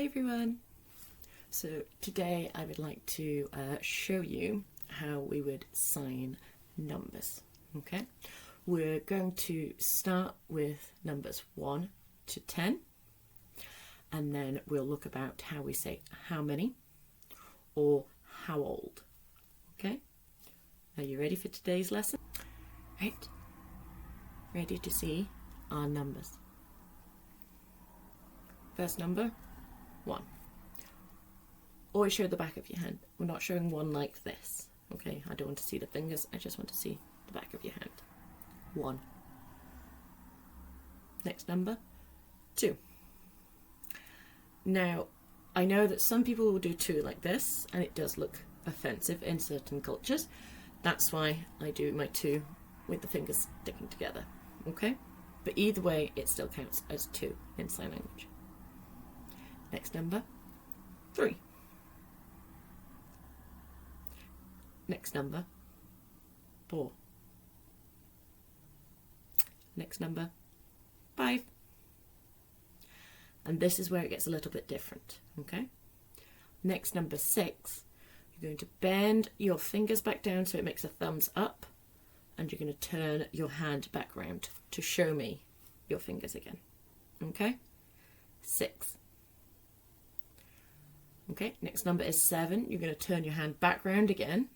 Hi everyone. So today I would like to show you how we would sign numbers. Okay, we're going to start with numbers 1 to 10 and then we'll look about how we say how many or how old. Okay, are you ready for today's lesson? Right, ready to see our numbers. First number, 1. Always show the back of your hand. We're not showing one like this. Okay, I don't want to see the fingers, I just want to see the back of your hand. 1. Next number, 2. Now, I know that some people will do 2 like this, and it does look offensive in certain cultures. That's why I do my 2 with the fingers sticking together. Okay? But either way, it still counts as 2 in sign language. Next number, 3. Next number, 4. Next number, 5. And this is where it gets a little bit different, okay? Next number, 6, you're going to bend your fingers back down so it makes a thumbs up, and you're going to turn your hand back round to show me your fingers again, okay? 6. Okay, next number is 7. You're going to turn your hand back round again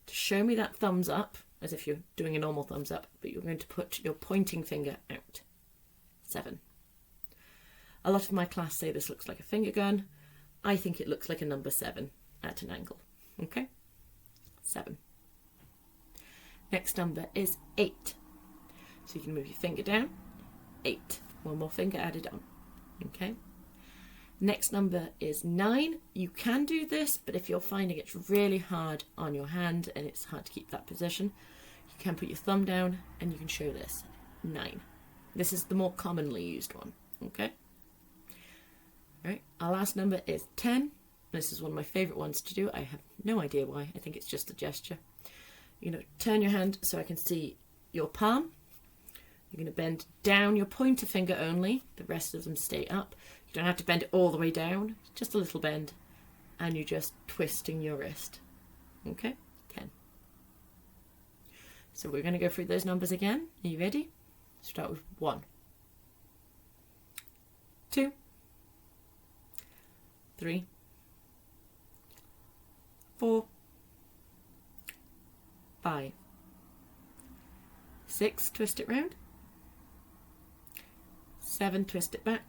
to show me that thumbs up, as if you're doing a normal thumbs up, but you're going to put your pointing finger out. 7. A lot of my class say this looks like a finger gun. I think it looks like a number 7 at an angle. Okay? 7. Next number is 8. So you can move your finger down. 8. One more finger added on. Okay? Next number is 9. You can do this, but if you're finding it's really hard on your hand and it's hard to keep that position, you can put your thumb down and you can show this. 9. This is the more commonly used one. Okay? Alright, our last number is 10. This is one of my favourite ones to do. I have no idea why. I think it's just a gesture. You're going to turn your hand so I can see your palm. You're going to bend down your pointer finger only. The rest of them stay up. You don't have to bend it all the way down. Just a little bend. And you're just twisting your wrist. Okay? 10. So we're going to go through those numbers again. Are you ready? Start with 1. 2. 3. 4. 5. 6. Twist it round. 7. Twist it back.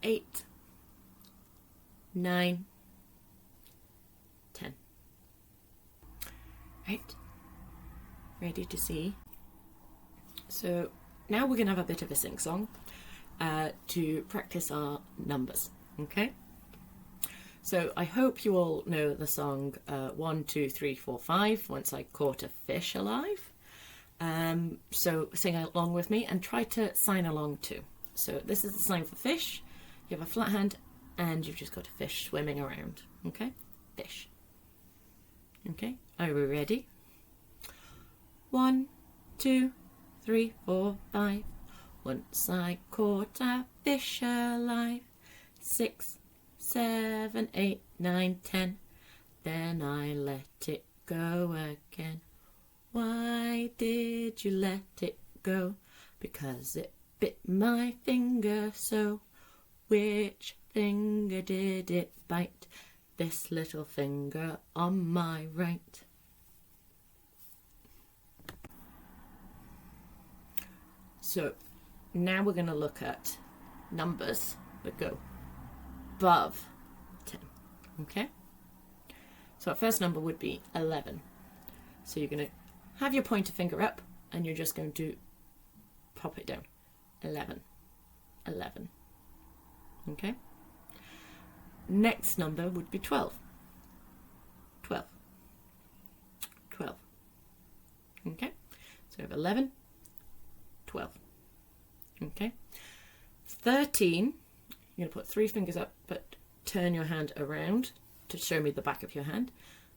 8. 9. 10. Right. Ready to see? So now we're going to have a bit of a sing-song to practice our numbers. Okay? So I hope you all know the song 1, 2, 3, 4, 5, Once I Caught a Fish Alive. So sing along with me and try to sign along too. So this is the sign for fish. You have a flat hand and you've just got a fish swimming around. Okay? Fish. Okay? Are we ready? 1, 2, 3, 4, 5. Once I caught a fish alive. 6, 7, 8, 9, 10. Then I let it go again. Why did you let it go? Because it bit my finger so. Which finger did it bite? This little finger on my right. So now we're going to look at numbers that go above 10. Okay? So our first number would be 11. So you're going to have your pointer finger up and you're just going to pop it down. 11. 11. Okay? Next number would be 12. 12. 12. Okay? So we have 11, 12. Okay? 13, you're going to put 3 fingers up, but turn your hand around to show me the back of your hand,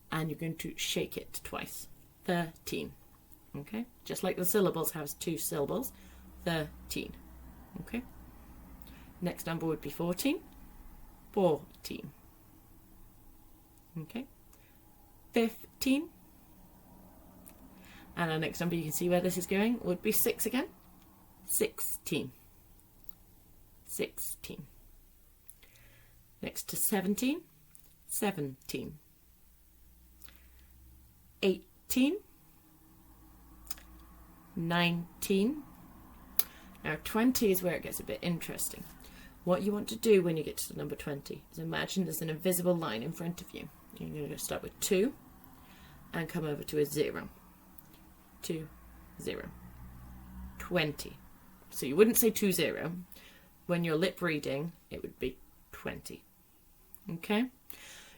and you're going to shake it twice. 13. Okay? Just like the syllables have 2 syllables. 13. Okay? Next number would be 14. 14. Okay. 15. And our next number, you can see where this is going, would be 6 again. 16. 16. Next to 17. 17. 18. 19. Now 20 is where it gets a bit interesting. What you want to do when you get to the number 20 is imagine there's an invisible line in front of you. You're going to start with 2 and come over to a 0. 2, 0. 20. So you wouldn't say 2, 0. When you're lip reading, it would be 20. Okay?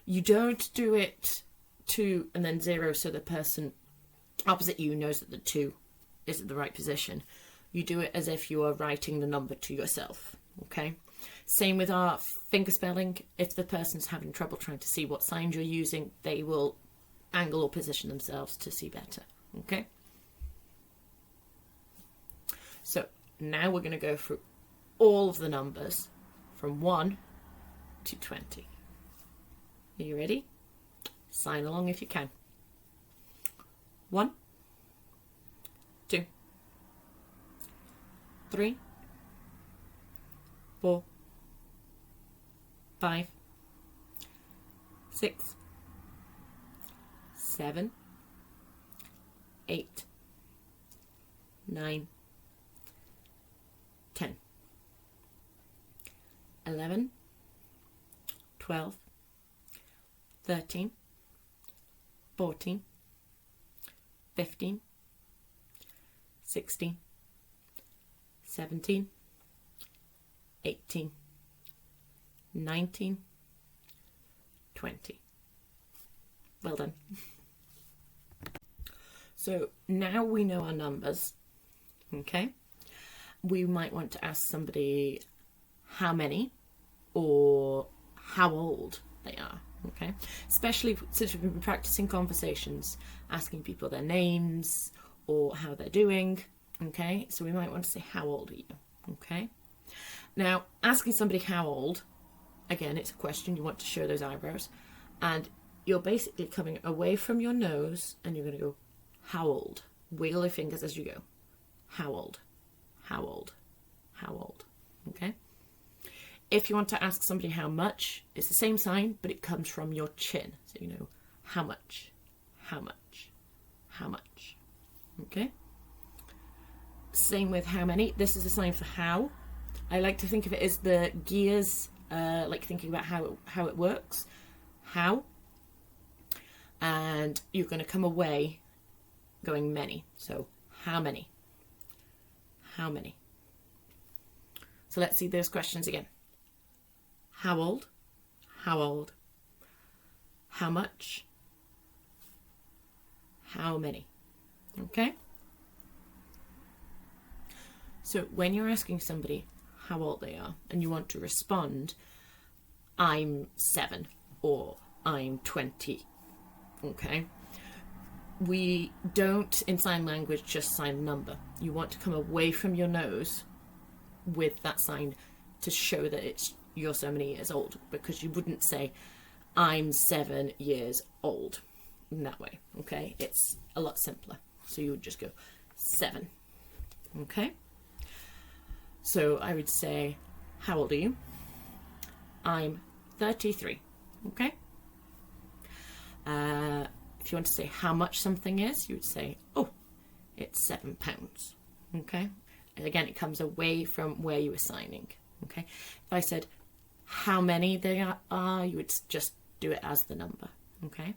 You don't do it 2 and then 0 so the person opposite you knows that the 2 is in the right position. You do it as if you are writing the number to yourself. Okay? Same with our finger spelling. If the person's having trouble trying to see what signs you're using, they will angle or position themselves to see better. Okay? So now we're going to go through all of the numbers from 1 to 20. Are you ready? Sign along if you can. 1, 2, 3, 4, 5, 6, 7, 8, 9, 10, 11, 12, 13, 14, 15, 16, 17, 18, 19, 20. Well done. So now we know our numbers, okay? We might want to ask somebody how many or how old they are, okay? Especially since we've been practicing conversations, asking people their names or how they're doing, okay? So we might want to say, how old are you, okay? Now, asking somebody how old, again, it's a question, you want to show those eyebrows, and you're basically coming away from your nose and you're going to go, how old? Wiggle your fingers as you go. How old? How old? How old? Okay? If you want to ask somebody how much, it's the same sign, but it comes from your chin. So you know, how much? How much? How much? Okay? Same with how many. This is a sign for how. I like to think of it as the gears, like thinking about how it works. How. And you're going to come away going many. So, how many? How many? So let's see those questions again. How old? How old? How much? How many? Okay? So when you're asking somebody how old they are and you want to respond, I'm 7 or I'm 20, okay? We don't, in sign language, just sign a number. You want to come away from your nose with that sign to show that you're so many years old, because you wouldn't say, I'm 7 years old in that way, okay? It's a lot simpler. So you would just go 7, okay? So I would say, how old are you? I'm 33, okay? If you want to say how much something is, you would say, oh, it's £7, okay? And again, it comes away from where you were signing, okay? If I said how many they are, you would just do it as the number, okay?